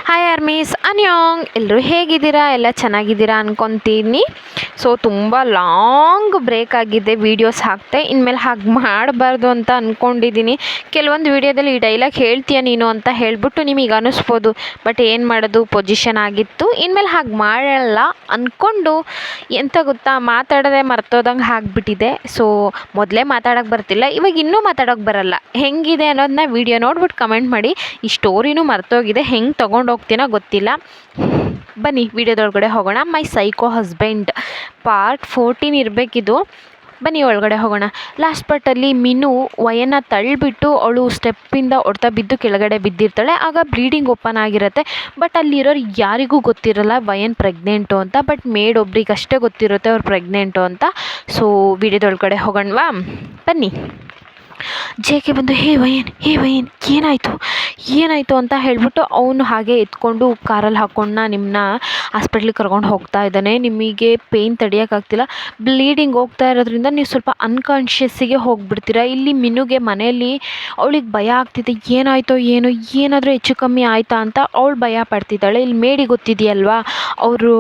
Hi army's ಅನ್ಯೋಂಗ್ ಎಲ್ಲರೂ ಹೇಗಿದ್ದೀರಾ? ಎಲ್ಲ ಚೆನ್ನಾಗಿದ್ದೀರಾ ಅನ್ಕೊತೀನಿ. ಸೊ ತುಂಬ ಲಾಂಗ್ ಬ್ರೇಕ್ ಆಗಿದೆ ವೀಡಿಯೋಸ್ ಹಾಕ್ತೆ. ಇನ್ಮೇಲೆ ಹಾಗೆ ಮಾಡಬಾರ್ದು ಅಂತ ಅಂದ್ಕೊಂಡಿದ್ದೀನಿ. ಕೆಲವೊಂದು ವೀಡಿಯೋದಲ್ಲಿ ಈ ಡೈಲಾಗ್ ಹೇಳ್ತೀಯ ನೀನು ಅಂತ ಹೇಳ್ಬಿಟ್ಟು ನಿಮಗೆ ಅನ್ನಿಸ್ಬೋದು. ಬಟ್ ಏನು ಮಾಡೋದು, ಪೊಸಿಷನ್ ಆಗಿತ್ತು. ಇನ್ಮೇಲೆ ಹಾಗೆ ಮಾಡಲ್ಲ ಅಂದ್ಕೊಂಡು ಎಂತ ಗೊತ್ತಾ, ಮಾತಾಡೋದೇ ಮರ್ತೋದಂಗೆ ಆಗಿಬಿಟ್ಟಿದೆ. ಸೊ ಮೊದಲೇ ಮಾತಾಡೋಕ್ಕೆ ಬರ್ತಿಲ್ಲ, ಇವಾಗ ಇನ್ನೂ ಮಾತಾಡೋಕ್ಕೆ ಬರಲ್ಲ. ಹೆಂಗಿದೆ ಅನ್ನೋದನ್ನ ವೀಡಿಯೋ ನೋಡ್ಬಿಟ್ಟು ಕಮೆಂಟ್ ಮಾಡಿ. ಈ ಸ್ಟೋರಿನೂ ಮರ್ತೋಗಿದೆ, ಹೆಂಗೆ ತೊಗೊಂಡೋಗ್ತೀನೋ ಗೊತ್ತಿಲ್ಲ. ಬನ್ನಿ ವಿಡಿಯೋದೊಳಗಡೆ ಹೋಗೋಣ. ಮೈ ಸೈಕೋ ಹಸ್ಬೆಂಡ್ ಪಾರ್ಟ್ 14 ಇರಬೇಕಿದು. ಬನ್ನಿ ಒಳಗಡೆ ಹೋಗೋಣ. ಲಾಸ್ಟ್ ಪಾರ್ಟಲ್ಲಿ ಮಿನು ವಯನ್ನ ತಳ್ಳಿಬಿಟ್ಟು ಅವಳು ಸ್ಟೆಪ್ಪಿಂದ ಹೊಡ್ತಾ ಬಿದ್ದು ಕೆಳಗಡೆ ಬಿದ್ದಿರ್ತಾಳೆ. ಆಗ ಬ್ಲೀಡಿಂಗ್ ಓಪನ್ ಆಗಿರುತ್ತೆ. ಬಟ್ ಅಲ್ಲಿರೋರು ಯಾರಿಗೂ ಗೊತ್ತಿರಲ್ಲ ವಯನ್ ಪ್ರೆಗ್ನೆಂಟು ಅಂತ. ಬಟ್ ಮೇಡ್ ಒಬ್ರಿಗಷ್ಟೇ ಗೊತ್ತಿರುತ್ತೆ ಅವ್ರು ಪ್ರೆಗ್ನೆಂಟು ಅಂತ. ಸೊ ವಿಡಿಯೋದೊಳಗಡೆ ಹೋಗೋಣವಾ, ಬನ್ನಿ. ಜೇಕೆ ಬಂದು ಹೇ ವಯನ್ ಏನಾಯಿತು ಅಂತ ಹೇಳಿಬಿಟ್ಟು ಅವನು ಹಾಗೆ ಎತ್ಕೊಂಡು ಕಾರಲ್ಲಿ ಹಾಕ್ಕೊಂಡು ನಿಮ್ಮನ್ನ ಹಾಸ್ಪಿಟ್ಲಿಗೆ ಕರ್ಕೊಂಡು ಹೋಗ್ತಾ ಇದ್ದಾನೆ. ನಿಮಗೆ ಪೇಯ್ನ್ ತಡೆಯೋಕ್ಕಾಗ್ತಿಲ್ಲ, ಬ್ಲೀಡಿಂಗ್ ಹೋಗ್ತಾ ಇರೋದ್ರಿಂದ ನೀವು ಸ್ವಲ್ಪ ಅನ್ಕಾನ್ಷಿಯಸ್ಸಿಗೆ ಹೋಗಿಬಿಡ್ತೀರಾ. ಇಲ್ಲಿ ಮಿನುಗೆ ಮನೆಯಲ್ಲಿ ಅವಳಿಗೆ ಭಯ ಆಗ್ತಿದೆ, ಏನಾಯಿತೋ ಏನೋ, ಏನಾದರೂ ಹೆಚ್ಚು ಕಮ್ಮಿ ಆಯಿತಾ ಅಂತ ಅವಳು ಭಯ ಪಡ್ತಿದ್ದಾಳೆ. ಇಲ್ಲಿ ಮೇಡಿಗೆ ಗೊತ್ತಿದೆಯಲ್ವಾ ಅವರು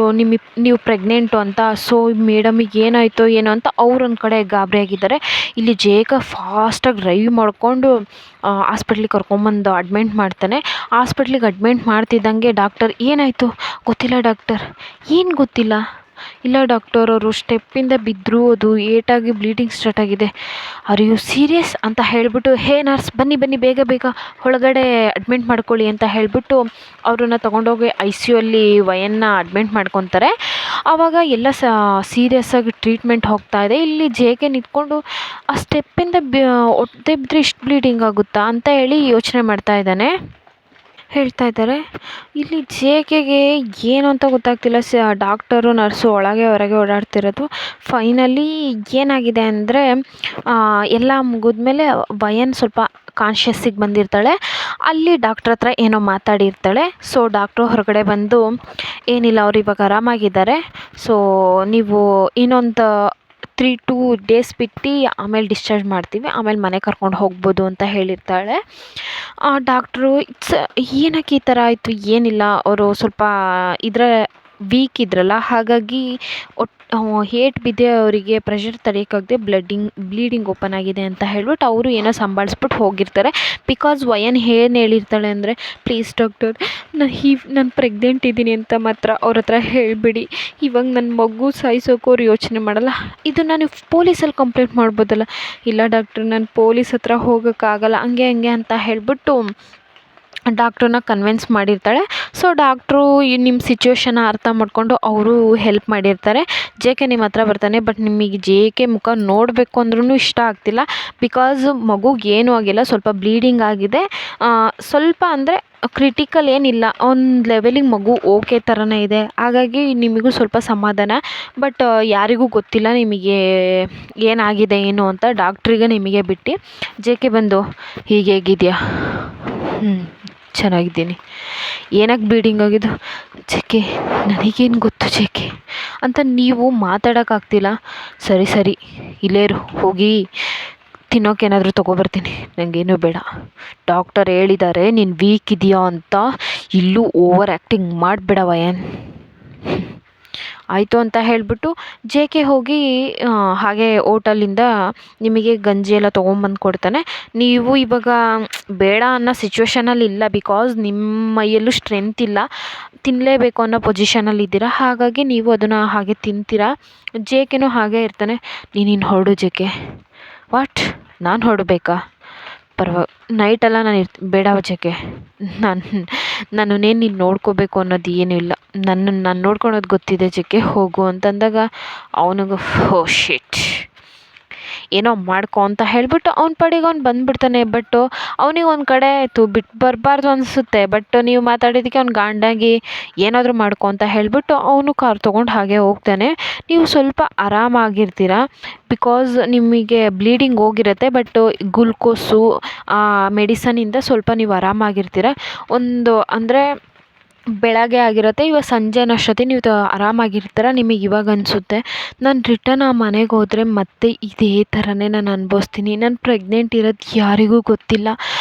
ನೀವು ಪ್ರೆಗ್ನೆಂಟು ಅಂತ. ಸೊ ಮೇಡಮಿಗೆ ಏನಾಯಿತೋ ಏನೋ ಅಂತ ಅವ್ರು ಒಂದು ಕಡೆ ಗಾಬರಿಯಾಗಿದ್ದಾರೆ. ಇಲ್ಲಿ ಜೇಕ ಫಾಸ್ಟಾಗಿ ಡ್ರೈವ್ ಮಾಡಿಕೊಂಡು ಹಾಸ್ಪಿಟ್ಲಿಗೆ ಕರ್ಕೊಂಬಂದು ಅಡ್ಮಿಂಟ್ ಮಾಡ್ತಾನೆ. ಹಾಸ್ಪಿಟ್ಲಿಗೆ ಅಡ್ಮಿಂಟ್ ಮಾಡ್ತಿದ್ದಂಗೆ ಡಾಕ್ಟರ್ ಏನಾಯಿತು ಗೊತ್ತಿಲ್ಲ ಡಾಕ್ಟರ್, ಏನು ಗೊತ್ತಿಲ್ಲ. ಇಲ್ಲ ಡಾಕ್ಟರ್, ಅವರು ಸ್ಟೆಪ್ಪಿಂದ ಬಿದ್ದರು, ಅದು ಏಟಾಗಿ ಬ್ಲೀಡಿಂಗ್ ಸ್ಟಾರ್ಟ್ ಆಗಿದೆ. ಆರ್ ಯು ಸೀರಿಯಸ್ ಅಂತ ಹೇಳಿಬಿಟ್ಟು ಹೇ ನರ್ಸ್ ಬನ್ನಿ ಬೇಗ ಒಳಗಡೆ ಅಡ್ಮಿಂಟ್ ಮಾಡ್ಕೊಳ್ಳಿ ಅಂತ ಹೇಳಿಬಿಟ್ಟು ಅವ್ರನ್ನ ತೊಗೊಂಡೋಗಿ ICU ಅಲ್ಲಿ ವಯನ್ನ ಅಡ್ಮಿಂಟ್ ಮಾಡ್ಕೊತಾರೆ. ಆವಾಗ ಎಲ್ಲ ಸೀರಿಯಸ್ಸಾಗಿ ಟ್ರೀಟ್ಮೆಂಟ್ ಹೋಗ್ತಾ ಇದೆ. ಇಲ್ಲಿ ಜೇಕೆ ನಿಂತ್ಕೊಂಡು ಆ ಸ್ಟೆಪ್ಪಿಂದ ಒತ್ತೆ ಬಿದ್ದರೆ ಇಷ್ಟು ಬ್ಲೀಡಿಂಗ್ ಆಗುತ್ತಾ ಅಂತ ಹೇಳಿ ಯೋಚನೆ ಮಾಡ್ತಾ ಹೇಳ್ತಾ ಇದ್ದಾರೆ. ಇಲ್ಲಿ ಜೇಕೆಗೆ ಏನು ಅಂತ ಗೊತ್ತಾಗ್ತಿಲ್ಲ. ಡಾಕ್ಟರು ನರ್ಸು ಒಳಗೆ ಹೊರಗೆ ಓಡಾಡ್ತಿರೋದು. ಫೈನಲಿ ಏನಾಗಿದೆ ಅಂದರೆ ಎಲ್ಲ ಮುಗಿದ್ಮೇಲೆ ವಯನ್ ಸ್ವಲ್ಪ ಕಾನ್ಷಿಯಸ್ಸಿಗೆ ಬಂದಿರ್ತಾಳೆ. ಅಲ್ಲಿ ಡಾಕ್ಟ್ರ್ ಹತ್ರ ಏನೋ ಮಾತಾಡಿರ್ತಾಳೆ. ಸೊ ಡಾಕ್ಟ್ರು ಹೊರಗಡೆ ಬಂದು ಏನಿಲ್ಲ, ಅವ್ರು ಇವಾಗ ಆರಾಮಾಗಿದ್ದಾರೆ, ಸೊ ನೀವು ಇನ್ನೊಂದು 3-2 ಡೇಸ್ ಬಿಟ್ಟು ಆಮೇಲೆ ಡಿಸ್ಚಾರ್ಜ್ ಮಾಡ್ತೀವಿ, ಆಮೇಲೆ ಮನೆ ಕರ್ಕೊಂಡು ಹೋಗ್ಬೋದು ಅಂತ ಹೇಳಿರ್ತಾಳೆ. ಡಾಕ್ಟ್ರು ಏನಕ್ಕೆ ಈ ಥರ ಆಯಿತು, ಏನಿಲ್ಲ, ಅವರು ಸ್ವಲ್ಪ ವೀಕ್ ಇದ್ರಲ್ಲ, ಹಾಗಾಗಿ ಏಟ್ ಬಿದ್ದೆ ಅವರಿಗೆ ಪ್ರೆಷರ್ ತಡೆಯೋಕ್ಕಾಗದೆ ಬ್ಲೀಡಿಂಗ್ ಓಪನ್ ಆಗಿದೆ ಅಂತ ಹೇಳ್ಬಿಟ್ಟು ಅವರು ಸಂಭಾಳಿಸ್ಬಿಟ್ಟು ಹೋಗಿರ್ತಾರೆ. ಬಿಕಾಸ್ ವಯನ್ ಏನು ಹೇಳಿರ್ತಾಳೆ ಅಂದರೆ, ಪ್ಲೀಸ್ ಡಾಕ್ಟರ್, ನಾನು ಪ್ರೆಗ್ನೆಂಟ್ ಇದ್ದೀನಿ ಅಂತ ಮಾತ್ರ ಅವ್ರ ಹತ್ರ ಹೇಳಿಬಿಡಿ. ಇವಾಗ ನನ್ನ ಮಗು ಸಾಯಿಸೋಕೆ ಅವ್ರು ಯೋಚನೆ ಮಾಡಲ್ಲ. ಇದು ನಾನು ಪೊಲೀಸಲ್ಲಿ ಕಂಪ್ಲೇಂಟ್ ಮಾಡ್ಬೋದಲ್ಲ. ಇಲ್ಲ ಡಾಕ್ಟರ್, ನಾನು ಪೊಲೀಸ್ ಹತ್ರ ಹೋಗೋಕ್ಕಾಗಲ್ಲ, ಹಂಗೆ ಅಂತ ಹೇಳಿಬಿಟ್ಟು ಡಾಕ್ಟ್ರನ್ನ ಕನ್ವಿನ್ಸ್ ಮಾಡಿರ್ತಾಳೆ. ಸೊ ಡಾಕ್ಟ್ರು ನಿಮ್ಮ ಸಿಚುವೇಶನ್ನ ಅರ್ಥ ಮಾಡಿಕೊಂಡು ಅವರು ಹೆಲ್ಪ್ ಮಾಡಿರ್ತಾರೆ. ಜೇಕೆ ನಿಮ್ಮ ಹತ್ರ ಬರ್ತಾನೆ. ಬಟ್ ನಿಮಗೆ ಜೇಕೆ ಮುಖ ನೋಡಬೇಕು ಅಂದ್ರೂ ಇಷ್ಟ ಆಗ್ತಿಲ್ಲ. ಬಿಕಾಸ್ ಮಗುಗೆ ಏನೂ ಆಗಿಲ್ಲ, ಸ್ವಲ್ಪ ಬ್ಲೀಡಿಂಗ್ ಆಗಿದೆ. ಸ್ವಲ್ಪ ಅಂದರೆ ಕ್ರಿಟಿಕಲ್ ಏನಿಲ್ಲ, ಒಂದು ಲೆವೆಲಿಗೆ ಮಗು ಓಕೆ ಥರನೇ ಇದೆ. ಹಾಗಾಗಿ ನಿಮಗೂ ಸ್ವಲ್ಪ ಸಮಾಧಾನ. ಬಟ್ ಯಾರಿಗೂ ಗೊತ್ತಿಲ್ಲ ನಿಮಗೆ ಏನಾಗಿದೆ ಏನು ಅಂತ, ಡಾಕ್ಟ್ರಿಗೆ ನಿಮಗೆ ಬಿಟ್ಟು. ಜೇಕೆ ಬಂದು ಹೇಗಿದೆಯಾ? ಚೆನ್ನಾಗಿದ್ದೀನಿ. ಏನಕ್ಕೆ ಬ್ಲೀಡಿಂಗ್ ಆಗಿದ್ದು? ಜೇಕೆ ನನಗೇನು ಗೊತ್ತು ಜೇಕೆ ಅಂತ ನೀವು ಮಾತಾಡೋಕ್ಕಾಗ್ತಿಲ್ಲ. ಸರಿ ಇಲ್ಲೇ ಇರು, ಹೋಗಿ ತಿನ್ನೋಕ್ಕೇನಾದರೂ ತೊಗೊಬರ್ತೀನಿ, ನನಗೇನು ಬೇಡ. ಡಾಕ್ಟರ್ ಹೇಳಿದ್ದಾರೆ ನೀನು ವೀಕ್ ಇದೆಯಾ ಅಂತ. ಇಲ್ಲೂ ಓವರ್ ಆ್ಯಕ್ಟಿಂಗ್ ಮಾಡಬೇಡ ವಯನ್. ಆಯಿತು ಅಂತ ಹೇಳಿಬಿಟ್ಟು ಜೇಕೆ ಹೋಗಿ ಹಾಗೆ ಹೋಟಲಿಂದ ನಿಮಗೆ ಗಂಜಿ ಎಲ್ಲ ತೊಗೊಂಬಂದು ಕೊಡ್ತಾನೆ. ನೀವು ಇವಾಗ ಬೇಡ ಅನ್ನೋ ಸಿಚುವೇಷನಲ್ಲಿ ಇಲ್ಲ, ಬಿಕಾಸ್ ನಿಮ್ಮ ಮೈಯಲ್ಲೂ ಸ್ಟ್ರೆಂತ್ ಇಲ್ಲ, ತಿನ್ನಲೇಬೇಕು ಅನ್ನೋ ಪೊಸಿಷನಲ್ಲಿ ಇದ್ದೀರಾ. ಹಾಗಾಗಿ ನೀವು ಅದನ್ನು ಹಾಗೆ ತಿಂತೀರಾ. ಜೇಕೆನೂ ಹಾಗೆ ಇರ್ತಾನೆ. ನೀನು ಹೊರಡು ಜೇಕೆ. ವಾಟ್, ನಾನು ಹೊರಡಬೇಕಾ? ನೈಟೆಲ್ಲ ನಾನು ಬೇಡ ಜೇಕೆ, ನನ್ನನ್ನೇನು ನೀನು ನೋಡ್ಕೋಬೇಕು ಅನ್ನೋದು ಏನೂ ಇಲ್ಲ, ನಾನು ನೋಡ್ಕೊಳೋದು ಗೊತ್ತಿದೆ ಜೇಕೆ, ಹೋಗು ಅಂತಂದಾಗ ಅವನಿಗೂ ಹೋ ಶಿಟ್, ಏನೋ ಮಾಡ್ಕೊ ಅಂತ ಹೇಳಿಬಿಟ್ಟು ಅವ್ನ ಪಾಡಿಗೆ ಅವ್ನು ಬಂದುಬಿಡ್ತಾನೆ. ಬಟ್ ಅವನಿಗೆ ಒಂದು ಕಡೆ ಬಿಟ್ಟು ಬರಬಾರ್ದು ಅನಿಸುತ್ತೆ. ಬಟ್ ನೀವು ಮಾತಾಡಿದ್ದಕ್ಕೆ ಅವ್ನು ಗಾಂಡಾಗಿ ಏನಾದರೂ ಮಾಡ್ಕೊ ಅಂತ ಹೇಳಿಬಿಟ್ಟು ಅವನು ಕಾರ್ ತೊಗೊಂಡು ಹಾಗೆ ಹೋಗ್ತಾನೆ. ನೀವು ಸ್ವಲ್ಪ ಆರಾಮಾಗಿರ್ತೀರ, ಬಿಕಾಸ್ ನಿಮಗೆ ಬ್ಲೀಡಿಂಗ್ ಹೋಗಿರುತ್ತೆ. ಬಟ್ ಗ್ಲುಕೋಸು ಮೆಡಿಸನಿಂದ ಸ್ವಲ್ಪ ನೀವು ಆರಾಮಾಗಿರ್ತೀರ. ಒಂದು ಅಂದರೆ ಬೆಳಗ್ಗೆ ಆಗಿರುತ್ತೆ. ಇವಾಗ ಸಂಜೆನಷ್ಟೊತ್ತಿಗೆ ನೀವು ಆರಾಮಾಗಿರ್ತೀರ. ನಿಮಗೆ ಇವಾಗ ಅನಿಸುತ್ತೆ ನಾನು ರಿಟರ್ನ್ ಆ ಮನೆಗೆ ಹೋದರೆ ಮತ್ತೆ ಇದೇ ಥರನೇ ನಾನು ಅನುಭವಿಸ್ತೀನಿ. ನಾನು ಪ್ರೆಗ್ನೆಂಟ್ ಇರೋದು ಯಾರಿಗೂ ಗೊತ್ತಿಲ್ಲ.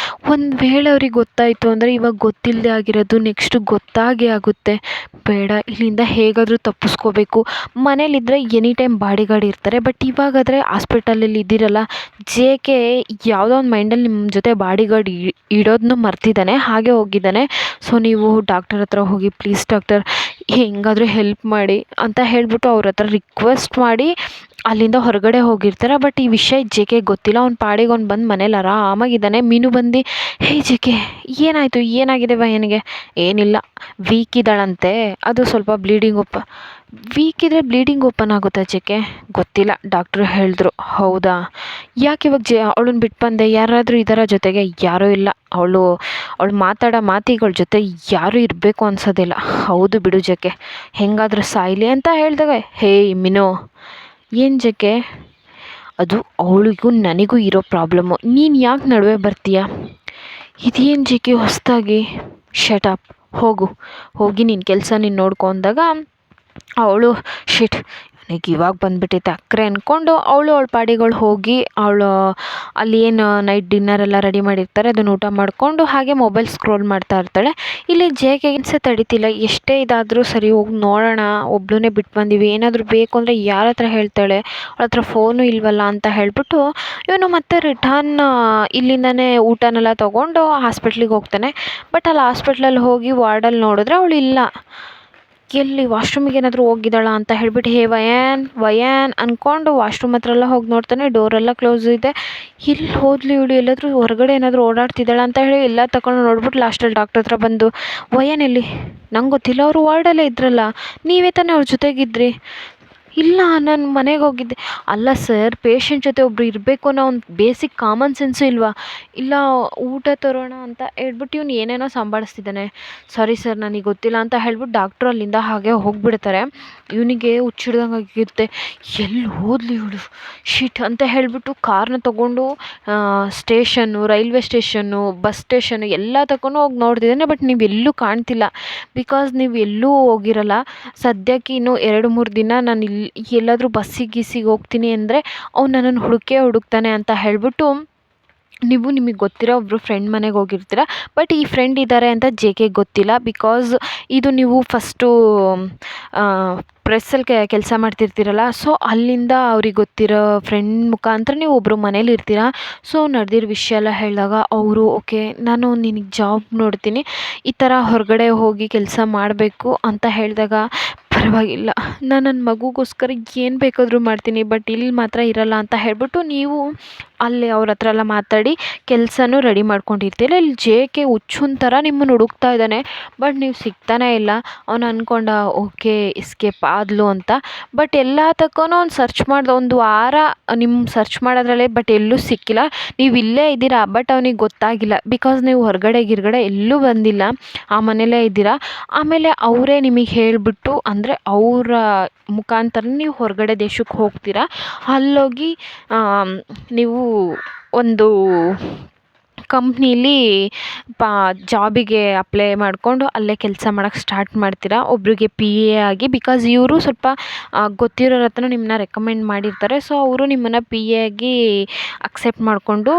ಒಂದು ವೇಳೆ ಅವ್ರಿಗೆ ಗೊತ್ತಾಯಿತು ಅಂದರೆ ಇವಾಗ ಗೊತ್ತಿಲ್ಲದೆ ಆಗಿರೋದು ನೆಕ್ಸ್ಟು ಗೊತ್ತಾಗೇ ಆಗುತ್ತೆ. ಬೇಡ, ಇಲ್ಲಿಂದ ಹೇಗಾದರೂ ತಪ್ಪಿಸ್ಕೋಬೇಕು. ಮನೇಲಿದ್ದರೆ ಎನಿ ಟೈಮ್ ಬಾಡಿಗಾರ್ಡ್ ಇರ್ತಾರೆ. ಬಟ್ ಇವಾಗಾದರೆ ಹಾಸ್ಪಿಟಲಲ್ಲಿ ಇದ್ದೀರಲ್ಲ, ಜೆ ಕೆ ಯಾವುದೋ ಒಂದು ಮೈಂಡಲ್ಲಿ ನಿಮ್ಮ ಜೊತೆ ಬಾಡಿಗಾರ್ಡ್ ಇಡೋದನ್ನು ಮರ್ತಿದ್ದಾನೆ, ಹಾಗೆ ಹೋಗಿದ್ದಾನೆ. ಸೊ ನೀವು ಡಾಕ್ಟರ್ ಹತ್ರ ಹೋಗಿ ಪ್ಲೀಸ್ ಡಾಕ್ಟರ್ ಹೆಂಗಾದರೂ ಹೆಲ್ಪ್ ಮಾಡಿ ಅಂತ ಹೇಳಿಬಿಟ್ಟು ಅವ್ರ ಹತ್ರ ರಿಕ್ವೆಸ್ಟ್ ಮಾಡಿ ಅಲ್ಲಿಂದ ಹೊರಗಡೆ ಹೋಗಿರ್ತಾರೆ. ಬಟ್ ಈ ವಿಷಯ ಜೆ ಕೆ ಗೊತ್ತಿಲ್ಲ. ಅವ್ನ ಪಾಡಿಗೆ ಅವ್ನು ಬಂದು ಮನೇಲಿ ಆರಾಮಾಗಿದ್ದಾನೆ. ಮೀನು ಬಂದು ಹೇ ಜೆ ಕೆ ಏನಾಯಿತು, ಏನಾಗಿದೆ ಭಯನಿಗೆ? ಏನಿಲ್ಲ, ವೀಕ್ ಇದ್ದಾಳಂತೆ, ಅದು ಸ್ವಲ್ಪ ವೀಕ್ ಇದ್ದರೆ ಬ್ಲೀಡಿಂಗ್ ಓಪನ್ ಆಗುತ್ತಾ ಜೆ ಕೆ? ಗೊತ್ತಿಲ್ಲ, ಡಾಕ್ಟ್ರು ಹೇಳಿದ್ರು. ಹೌದಾ, ಯಾಕೆ ಇವಾಗ ಅವಳನ್ನ ಬಿಟ್ಟು ಬಂದೆ? ಯಾರಾದರೂ ಇದ್ದಾರ ಜೊತೆಗೆ? ಯಾರೂ ಇಲ್ಲ. ಅವಳು ಮಾತಾಡೋ ಮಾತಿಗಳ ಜೊತೆ ಯಾರೂ ಇರಬೇಕು ಅನ್ಸೋದಿಲ್ಲ. ಹೌದು ಬಿಡು ಜೆ ಕೆ, ಹೆಂಗಾದರೂ ಸಾಯಲಿ ಅಂತ ಹೇಳಿದಾಗ, ಹೇ ಮಿನು ಏನು ಜೆ ಕೆ, ಅದು ಅವಳಿಗೂ ನನಗೂ ಇರೋ ಪ್ರಾಬ್ಲಮ್ಮು, ನೀನು ಯಾಕೆ ನಡುವೆ ಬರ್ತೀಯ? ಇದೇನು ಜೆ ಕೆ ಹೊಸದಾಗಿ? ಶಟಪ್, ಹೋಗಿ ನಿನ್ನ ಕೆಲಸ ನೀನು ನೋಡ್ಕೊ ಅಂದಾಗ ಅವಳು ಶಿಟ್ ನನಗೆ ಇವಾಗ ಬಂದುಬಿಟ್ಟೈತೆ ಅಕ್ಕರೆ ಅಂದ್ಕೊಂಡು ಅವಳ ಪಾಡಿಗಳು ಹೋಗಿ ಅಲ್ಲಿ ಏನು ನೈಟ್ ಡಿನ್ನರ್ ಎಲ್ಲ ರೆಡಿ ಮಾಡಿರ್ತಾರೆ ಅದನ್ನು ಊಟ ಮಾಡಿಕೊಂಡು ಹಾಗೆ ಮೊಬೈಲ್ ಸ್ಕ್ರೋಲ್ ಮಾಡ್ತಾ ಇರ್ತಾಳೆ. ಇಲ್ಲಿ ಜೆ ಕೆ ತಡೀತಿಲ್ಲ. ಎಷ್ಟೇ ಇದಾದರೂ ಸರಿ, ಹೋಗಿ ನೋಡೋಣ, ಒಬ್ಳನ್ನೇ ಬಿಟ್ಟು ಬಂದೀವಿ, ಏನಾದರೂ ಬೇಕು ಅಂದರೆ ಯಾರ ಹತ್ರ ಹೇಳ್ತಾಳೆ, ಅವಳ ಹತ್ರ ಫೋನು ಇಲ್ವಲ್ಲ ಅಂತ ಹೇಳಿಬಿಟ್ಟು ಇವನು ಮತ್ತೆ ರಿಟರ್ನ್ ಇಲ್ಲಿಂದನೇ ಊಟನೆಲ್ಲ ತೊಗೊಂಡು ಹಾಸ್ಪಿಟ್ಲಿಗೆ ಹೋಗ್ತಾನೆ. ಬಟ್ ಅಲ್ಲಿ ಹಾಸ್ಪಿಟ್ಲಲ್ಲಿ ಹೋಗಿ ವಾರ್ಡಲ್ಲಿ ನೋಡಿದ್ರೆ ಅವಳು ಇಲ್ಲ. ಎಲ್ಲಿ ವಾಶ್ರೂಮಿಗೆ ಏನಾದರೂ ಹೋಗಿದ್ದಾಳ ಅಂತ ಹೇಳಿಬಿಟ್ಟು ಹೇ ವಯಾನ್ ಅಂದ್ಕೊಂಡು ವಾಶ್ರೂಮ್ ಹತ್ರ ಎಲ್ಲ ಹೋಗಿ ನೋಡ್ತಾನೆ. ಡೋರೆಲ್ಲ ಕ್ಲೋಸ್ ಇದೆ. ಎಲ್ಲಿ ಹೋದ್ಲಿ ಇವಳು, ಎಲ್ಲಾದರೂ ಹೊರಗಡೆ ಏನಾದರೂ ಓಡಾಡ್ತಿದ್ದಾಳ ಅಂತ ಹೇಳಿ ಎಲ್ಲ ತಗೊಂಡು ನೋಡ್ಬಿಟ್ಟು ಲಾಸ್ಟಲ್ಲಿ ಡಾಕ್ಟರ್ ಹತ್ರ ಬಂದು ವಯಾನ್ ಎಲ್ಲಿ? ನಂಗೆ ಗೊತ್ತಿಲ್ಲ, ಅವರು ವಾರ್ಡಲ್ಲೇ ಇದ್ರಲ್ಲ, ನೀವೇ ತಾನೇ ಅವ್ರ ಜೊತೆಗಿದ್ರಿ? ಇಲ್ಲ, ನಾನು ಮನೆಗೆ ಹೋಗಿದ್ದೆ. ಅಲ್ಲ ಸರ್, ಪೇಷಂಟ್ ಜೊತೆ ಒಬ್ಬರು ಇರಬೇಕು ಅನ್ನೋ ಒಂದು ಬೇಸಿಕ್ ಕಾಮನ್ ಸೆನ್ಸು ಇಲ್ವಾ? ಇಲ್ಲ, ಊಟ ತರೋಣ ಅಂತ ಹೇಳ್ಬಿಟ್ಟು ಇವ್ನು ಏನೇನೋ ಸಂಭಾಳಿಸ್ತಿದ್ದಾನೆ. ಸಾರಿ ಸರ್, ನನಗೆ ಗೊತ್ತಿಲ್ಲ ಅಂತ ಹೇಳ್ಬಿಟ್ಟು ಡಾಕ್ಟ್ರು ಅಲ್ಲಿಂದ ಹಾಗೆ ಹೋಗಿಬಿಡ್ತಾರೆ. ಇವನಿಗೆ ಹುಚ್ಚಿಡ್ದಂಗೆ ಆಗಿರುತ್ತೆ. ಎಲ್ಲಿ ಹೋದ್ಲಿ ಇವಳು, ಶಿಟ್ ಅಂತ ಹೇಳಿಬಿಟ್ಟು ಕಾರ್ನ ತೊಗೊಂಡು ರೈಲ್ವೆ ಸ್ಟೇಷನ್ನು, ಬಸ್ ಸ್ಟೇಷನ್ನು ಎಲ್ಲ ತಗೊಂಡು ಹೋಗಿ ನೋಡ್ತಿದ್ದಾನೆ. ಬಟ್ ನೀವು ಎಲ್ಲೂ ಕಾಣ್ತಿಲ್ಲ. ಬಿಕಾಸ್ ನೀವು ಎಲ್ಲೂ ಹೋಗಿರಲ್ಲ. ಸದ್ಯಕ್ಕೆ ಇನ್ನೂ 2-3 ದಿನ ನಾನು ಎಲ್ಲಾದರೂ ಬಸ್ಸಿಗೆ ಹೋಗ್ತೀನಿ ಅಂದರೆ ಅವ್ನು ನನ್ನನ್ನು ಹುಡುಕ್ತಾನೆ ಅಂತ ಹೇಳಿಬಿಟ್ಟು ನಿಮಗೆ ಗೊತ್ತಿರೋ ಒಬ್ಬರು ಫ್ರೆಂಡ್ ಮನೆಗೆ ಹೋಗಿರ್ತೀರ. ಬಟ್ ಈ ಫ್ರೆಂಡ್ ಇದ್ದಾರೆ ಅಂತ ಜೆ ಕೆಗೆ ಗೊತ್ತಿಲ್ಲ. ಬಿಕಾಸ್ ಇದು ನೀವು ಫಸ್ಟು ಪ್ರೆಸ್ಸಲ್ಲಿ ಕೆಲಸ ಮಾಡ್ತಿರ್ತೀರಲ್ಲ, ಸೊ ಅಲ್ಲಿಂದ ಅವ್ರಿಗೆ ಗೊತ್ತಿರೋ ಫ್ರೆಂಡ್ ಮುಖಾಂತರ ನೀವು ಒಬ್ಬರು ಮನೇಲಿ ಇರ್ತೀರ. ಸೊ ನಡೆದಿರೋ ವಿಷಯ ಎಲ್ಲ ಹೇಳಿದಾಗ ಅವರು ಓಕೆ, ನಾನು ನಿನಗೆ ಜಾಬ್ ನೋಡ್ತೀನಿ, ಈ ಥರ ಹೊರಗಡೆ ಹೋಗಿ ಕೆಲಸ ಮಾಡಬೇಕು ಅಂತ ಹೇಳಿದಾಗ ಪರವಾಗಿಲ್ಲ, ನಾನು ನನ್ನ ಮಗುಗೋಸ್ಕರ ಏನು ಬೇಕಾದರೂ ಮಾಡ್ತೀನಿ, ಬಟ್ ಇಲ್ಲಿ ಮಾತ್ರ ಇರಲ್ಲ ಅಂತ ಹೇಳ್ಬಿಟ್ಟು ನೀವು ಅಲ್ಲಿ ಅವ್ರ ಹತ್ರ ಎಲ್ಲ ಮಾತಾಡಿ ಕೆಲಸನೂ ರೆಡಿ ಮಾಡ್ಕೊಂಡಿರ್ತೀರ. ಇಲ್ಲಿ ಜೆ ಕೆ ಹುಚ್ಚುನ್ ಥರ ನಿಮ್ಮನ್ನು ಹುಡುಕ್ತಾ ಇದ್ದಾನೆ. ಬಟ್ ನೀವು ಸಿಗ್ತಾನೇ ಇಲ್ಲ. ಅವನು ಅಂದ್ಕೊಂಡ ಓಕೆ ಎಸ್ಕೇಪ್ ಆದಲು ಅಂತ. ಬಟ್ ಎಲ್ಲ ತಕ್ಕೂ ಅವ್ನು ಸರ್ಚ್ ಮಾಡ್ದೆ, ಒಂದು ವಾರ ನಿಮ್ಮ ಸರ್ಚ್ ಮಾಡೋದ್ರಲ್ಲೇ, ಬಟ್ ಎಲ್ಲೂ ಸಿಕ್ಕಿಲ್ಲ. ನೀವು ಇಲ್ಲೇ ಇದ್ದೀರಾ, ಬಟ್ ಅವನಿಗೆ ಗೊತ್ತಾಗಿಲ್ಲ. ಬಿಕಾಸ್ ನೀವು ಹೊರಗಡೆ ಎಲ್ಲೂ ಬಂದಿಲ್ಲ, ಆ ಮನೇಲೇ ಇದ್ದೀರಾ. ಆಮೇಲೆ ಅವರೇ ನಿಮಗೆ ಹೇಳಿಬಿಟ್ಟು, ಅಂದರೆ ಅವರ ಮುಖಾಂತರ ನೀವು ಹೊರಗಡೆ ದೇಶಕ್ಕೆ ಹೋಗ್ತೀರಾ. ಅಲ್ಲೋಗಿ ನೀವು ಒಂದು ಕಂಪ್ನೀಲಿ ಜಾಬಿಗೆ ಅಪ್ಲೈ ಮಾಡಿಕೊಂಡು ಅಲ್ಲೇ ಕೆಲಸ ಮಾಡೋಕ್ಕೆ ಸ್ಟಾರ್ಟ್ ಮಾಡ್ತೀರಾ, ಒಬ್ರಿಗೆ ಪಿ ಎ ಆಗಿ. ಬಿಕಾಸ್ ಇವರು ಸ್ವಲ್ಪ ಗೊತ್ತಿರೋರ ಹತ್ರ ನಿಮ್ಮನ್ನ ರೆಕಮೆಂಡ್ ಮಾಡಿರ್ತಾರೆ. ಸೊ ಅವರು ನಿಮ್ಮನ್ನು ಪಿ ಎ ಆಗಿ ಅಕ್ಸೆಪ್ಟ್ ಮಾಡಿಕೊಂಡು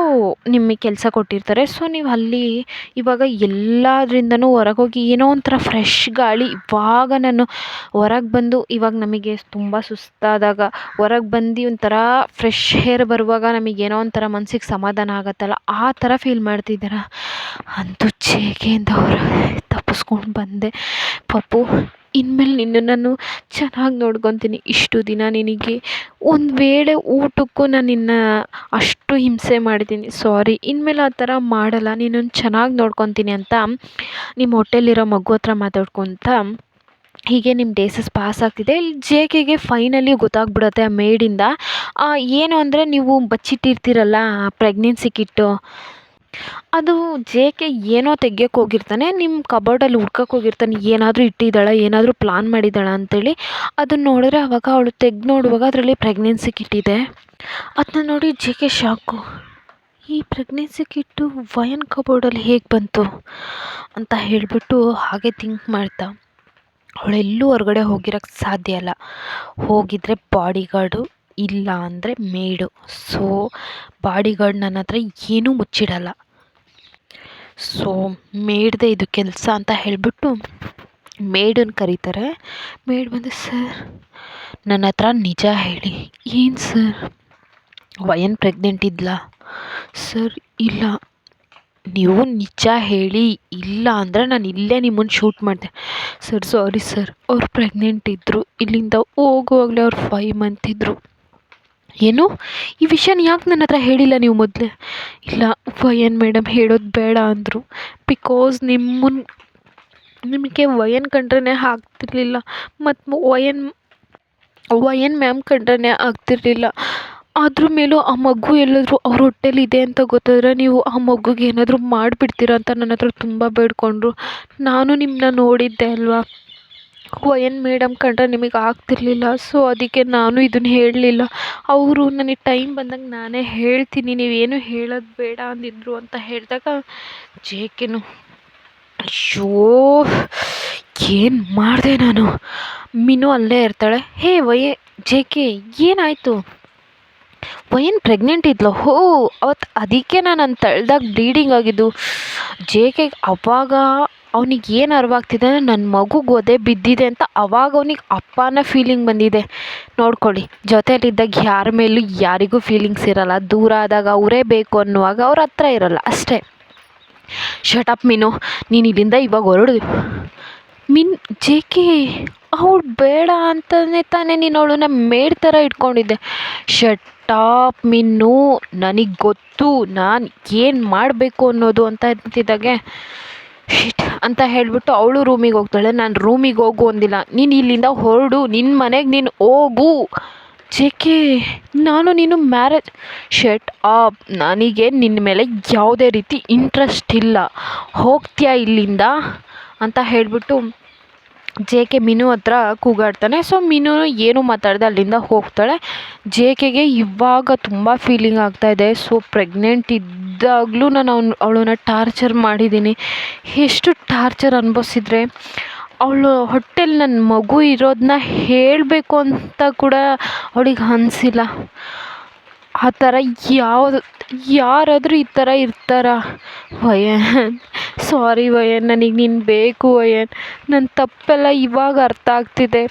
ನಿಮಗೆ ಕೆಲಸ ಕೊಟ್ಟಿರ್ತಾರೆ. ಸೊ ನೀವು ಅಲ್ಲಿ ಇವಾಗ ಎಲ್ಲದ್ರಿಂದನೂ ಹೊರಗೆ ಹೋಗಿ ಏನೋ ಒಂಥರ ಫ್ರೆಶ್ ಗಾಳಿ, ಇವಾಗ ನಾನು ಹೊರಗೆ ಬಂದು, ಇವಾಗ ನಮಗೆ ತುಂಬ ಸುಸ್ತಾದಾಗ ಹೊರಗೆ ಬಂದು ಒಂಥರ ಫ್ರೆಶ್ ಏರ್ ಬರುವಾಗ ನಮಗೇನೋ ಒಂಥರ ಮನ್ಸಿಗೆ ಸಮಾಧಾನ ಆಗುತ್ತಲ್ಲ, ಆ ಥರ ಫೀಲ್ ಮಾಡ್ತಿದ್ದೀರಾ. ಅಂತೂ ಜೆ ಕೆಯಿಂದ ತಪ್ಪಿಸ್ಕೊಂಡು ಬಂದೆ. ಪಪ್ಪು, ಇನ್ಮೇಲೆ ನಿನ್ನನ್ನು ನಾನು ಚೆನ್ನಾಗಿ ನೋಡ್ಕೊತೀನಿ. ಇಷ್ಟು ದಿನ ನಿನಗೆ ಒಂದು ವೇಳೆ ಊಟಕ್ಕೂ ನಾನು ನಿನ್ನ ಅಷ್ಟು ಹಿಂಸೆ ಮಾಡಿದ್ದೀನಿ, ಸಾರಿ. ಇನ್ಮೇಲೆ ಆ ಥರ ಮಾಡಲ್ಲ, ನಿನ್ನನ್ನು ಚೆನ್ನಾಗಿ ನೋಡ್ಕೊತೀನಿ ಅಂತ ನಿಮ್ಮ ಹೊಟ್ಟೆಲಿರೋ ಮಗು ಹತ್ರ ಮಾತಾಡ್ಕೊತ ಹೀಗೆ ನಿಮ್ಮ ಡೇಸಸ್ ಪಾಸ್ ಆಗ್ತಿದೆ. ಇಲ್ಲಿ ಜೆ ಕೆಗೆ ಫೈನಲಿ ಗೊತ್ತಾಗ್ಬಿಡುತ್ತೆ ಆ ಮೇಡಿಂದ. ಏನು ಅಂದರೆ ನೀವು ಬಚ್ಚಿಟ್ಟಿರ್ತೀರಲ್ಲ ಪ್ರೆಗ್ನೆನ್ಸಿ ಕಿಟ್ಟು, ಅದು ಜೆ ಕೆ ಏನೋ ತೆಗಿಯೋಕ್ಕೆ ಹೋಗಿರ್ತಾನೆ, ನಿಮ್ಮ ಕಬೋರ್ಡಲ್ಲಿ ಹುಡ್ಕಕ್ಕೆ ಹೋಗಿರ್ತಾನೆ, ಏನಾದರೂ ಇಟ್ಟಿದ್ದಾಳ, ಏನಾದರೂ ಪ್ಲಾನ್ ಮಾಡಿದ್ದಾಳ ಅಂತೇಳಿ. ಅದನ್ನು ನೋಡಿದ್ರೆ ಆವಾಗ ಅವಳು ತೆಗ್ದು ನೋಡುವಾಗ ಅದರಲ್ಲಿ ಪ್ರೆಗ್ನೆನ್ಸಿ ಕಿಟ್ ಇದೆ. ಅದನ್ನ ನೋಡಿ ಜೆ ಕೆ ಶಾಕು. ಈ ಪ್ರೆಗ್ನೆನ್ಸಿ ಕಿಟ್ಟು ವಯನ್ ಕಬೋರ್ಡಲ್ಲಿ ಹೇಗೆ ಬಂತು ಅಂತ ಹೇಳಿಬಿಟ್ಟು ಹಾಗೆ ಥಿಂಕ್ ಮಾಡ್ತಾ ಅವಳೆಲ್ಲೂ ಹೊರಗಡೆ ಹೋಗಿರೋಕ್ಕೆ ಸಾಧ್ಯ ಇಲ್ಲ. ಹೋಗಿದ್ರೆ ಬಾಡಿಗಾರ್ಡು, ಇಲ್ಲ ಅಂದರೆ ಮೇಡು. ಸೊ ಬಾಡಿಗಾರ್ಡ್ ನನ್ನ ಹತ್ರ ಏನೂ ಮುಚ್ಚಿಡಲ್ಲ. ಸೊ ಮೇಡ್ದೆ ಇದು ಕೆಲಸ ಅಂತ ಹೇಳಿಬಿಟ್ಟು ಮೇಡನ್ನು ಕರೀತಾರೆ. ಮೇಡ್ ಬಂದು, ಸರ್ ನನ್ನ ಹತ್ರ ನಿಜ ಹೇಳಿ. ಏನು ಸರ್? ವಯನ್ ಪ್ರೆಗ್ನೆಂಟ್ ಇದ್ಲಾ? ಸರ್ ಇಲ್ಲ. ನೀವು ನಿಜ ಹೇಳಿ, ಇಲ್ಲ ಅಂದರೆ ನಾನು ಇಲ್ಲೇ ನಿಮ್ಮನ್ನು ಶೂಟ್ ಮಾಡಿದೆ. ಸರ್ ಸಾರಿ ಸರ್, ಅವ್ರು ಪ್ರೆಗ್ನೆಂಟ್ ಇದ್ದರು. ಇಲ್ಲಿಂದ ಹೋಗುವಾಗಲೇ ಅವ್ರು 5 ಮಂತ್ ಇದ್ದರು. ಏನು? ಈ ವಿಷಯನ ಯಾಕೆ ನನ್ನ ಹತ್ರ ಹೇಳಿಲ್ಲ ನೀವು ಮೊದಲೇ? ಇಲ್ಲ ವಯನ್ ಮೇಡಮ್ ಹೇಳೋದು ಬೇಡ ಅಂದರು. ಬಿಕಾಸ್ ನಿಮಗೆ ವಯನ್ ಕಂಡ್ರೇ ಆಗ್ತಿರ್ಲಿಲ್ಲ, ಮತ್ತು ವಯನ್ ಮ್ಯಾಮ್ ಕಂಡ್ರೇ ಆಗ್ತಿರ್ಲಿಲ್ಲ. ಅದ್ರ ಮೇಲೂ ಆ ಮಗು ಎಲ್ಲಾದರೂ ಅವ್ರ ಹೊಟ್ಟೆಲಿದೆ ಅಂತ ಗೊತ್ತಾದರೆ ನೀವು ಆ ಮಗುಗೆ ಏನಾದರೂ ಮಾಡಿಬಿಡ್ತೀರ ಅಂತ ನನ್ನ ಹತ್ರ ತುಂಬ ಬೇಡ್ಕೊಂಡ್ರು. ನಾನು ನಿಮ್ಮನ್ನ ನೋಡಿದ್ದೆ ಅಲ್ವಾ, ವಯನ್ ಮೇಡಮ್ ಕಂಡ್ರೆ ನಿಮಗೆ ಆಗ್ತಿರ್ಲಿಲ್ಲ. ಸೊ ಅದಕ್ಕೆ ನಾನು ಇದನ್ನು ಹೇಳಲಿಲ್ಲ. ಅವರು ನನಗೆ ಟೈಮ್ ಬಂದಾಗ ನಾನೇ ಹೇಳ್ತೀನಿ, ನೀವೇನು ಹೇಳೋದು ಬೇಡ ಅಂದಿದ್ರು ಅಂತ ಹೇಳಿದಾಗ ಜೇಕೆನು, ಅಯ್ಯೋ ಏನು ಮಾಡಿದೆ ನಾನು? ಮೀನು ಅಲ್ಲೇ ಇರ್ತಾಳೆ. ಹೇ ಜೇಕೆ ಏನಾಯಿತು? ವಯನ್ ಪ್ರೆಗ್ನೆಂಟ್ ಇದ್ಲು. ಅವತ್ತು ಅದಕ್ಕೆ ನಾನು ತಳ್ದಾಗ ಬ್ಲೀಡಿಂಗ್ ಆಗಿದ್ದು. ಜೇಕೆಗೆ ಅವಾಗ ಅವ್ನಿಗೆ ಏನು ಅರಿವಾಗ್ತಿದೆ ಅಂದರೆ ನನ್ನ ಮಗುಗೆ ಒದೆ ಬಿದ್ದಿದೆ ಅಂತ. ಅವಾಗ ಅವ್ನಿಗೆ ಅಪ್ಪನ ಫೀಲಿಂಗ್ ಬಂದಿದೆ. ನೋಡ್ಕೊಳ್ಳಿ, ಜೊತೆಯಲ್ಲಿದ್ದಾಗ ಯಾರ ಮೇಲೂ ಯಾರಿಗೂ ಫೀಲಿಂಗ್ಸ್ ಇರಲ್ಲ. ದೂರ ಆದಾಗ ಅವರೇ ಬೇಕು ಅನ್ನುವಾಗ ಅವ್ರ ಹತ್ರ ಇರಲ್ಲ ಅಷ್ಟೇ. ಶಟಪ್ ಮೀನು, ನೀನು ಇಲ್ಲಿಂದ ಇವಾಗ ಹೊರಡು. ಜೇಕೆ ಅವಳು ಬೇಡ ಅಂತಲೇ ತಾನೇ ನೀನು ಅವಳನ್ನ ಮೇಡ್ ಥರ ಇಟ್ಕೊಂಡಿದ್ದೆ. ಶಟಾಪ್ ಮೀನು, ನನಗೆ ಗೊತ್ತು ನಾನು ಏನು ಮಾಡಬೇಕು ಅನ್ನೋದು ಅಂತ ಅಂತಿದ್ದಾಗೆ ಶಿಟ್ ಅಂತ ಹೇಳಿಬಿಟ್ಟು ಅವಳು ರೂಮಿಗೆ ಹೋಗ್ತಾಳೆ. ನಾನು ರೂಮಿಗೆ ಹೋಗು ಅಂದಿಲ್ಲ, ನೀನು ಇಲ್ಲಿಂದ ಹೊರಡು, ನಿನ್ನ ಮನೆಗೆ ನೀನು ಹೋಗು. ಜೇಕೆ ನಾನು ನೀನು ಮ್ಯಾರೇಜ್ ಶಟ್ ಆಪ್, ನನಗೆ ನಿನ್ನ ಮೇಲೆ ಯಾವುದೇ ರೀತಿ ಇಂಟ್ರೆಸ್ಟ್ ಇಲ್ಲ, ಹೋಗ್ತೀಯಾ ಇಲ್ಲಿಂದ ಅಂತ ಹೇಳಿಬಿಟ್ಟು ಜೇಕೆ ಮೀನು ಹತ್ರ ಕೂಗಾಡ್ತಾನೆ. ಸೊ ಮೀನು ಏನು ಮಾತಾಡದೆ ಅಲ್ಲಿಂದ ಹೋಗ್ತಾಳೆ. ಜೇಕೆಗೆ ಇವಾಗ ತುಂಬ ಫೀಲಿಂಗ್ ಆಗ್ತಾಯಿದೆ. ಸೊ ಪ್ರೆಗ್ನೆಂಟ್ ಇದ್ದಾಗಲೂ ನಾನು ಅವಳನ್ನ ಟಾರ್ಚರ್ ಮಾಡಿದ್ದೀನಿ. ಎಷ್ಟು ಟಾರ್ಚರ್ ಅನುಭವಿಸಿದ್ರೆ ಅವಳು ಹೊಟ್ಟೆಲಿ ನನ್ನ ಮಗು ಇರೋದನ್ನ ಹೇಳಬೇಕು ಅಂತ ಕೂಡ ಅವಳಿಗೆ ಅನಿಸಿಲ್ಲ. ಆ ಥರ ಯಾರಾದರೂ ಈ ಥರ ಇರ್ತಾರಾ? ವಯನ್ ಸಾರಿ ವಯನ್, ನನಗೆ ನೀನು ಬೇಕು ವಯನ್, ನನ್ನ ತಪ್ಪೆಲ್ಲ ಇವಾಗ ಅರ್ಥ ಆಗ್ತಿದೆ.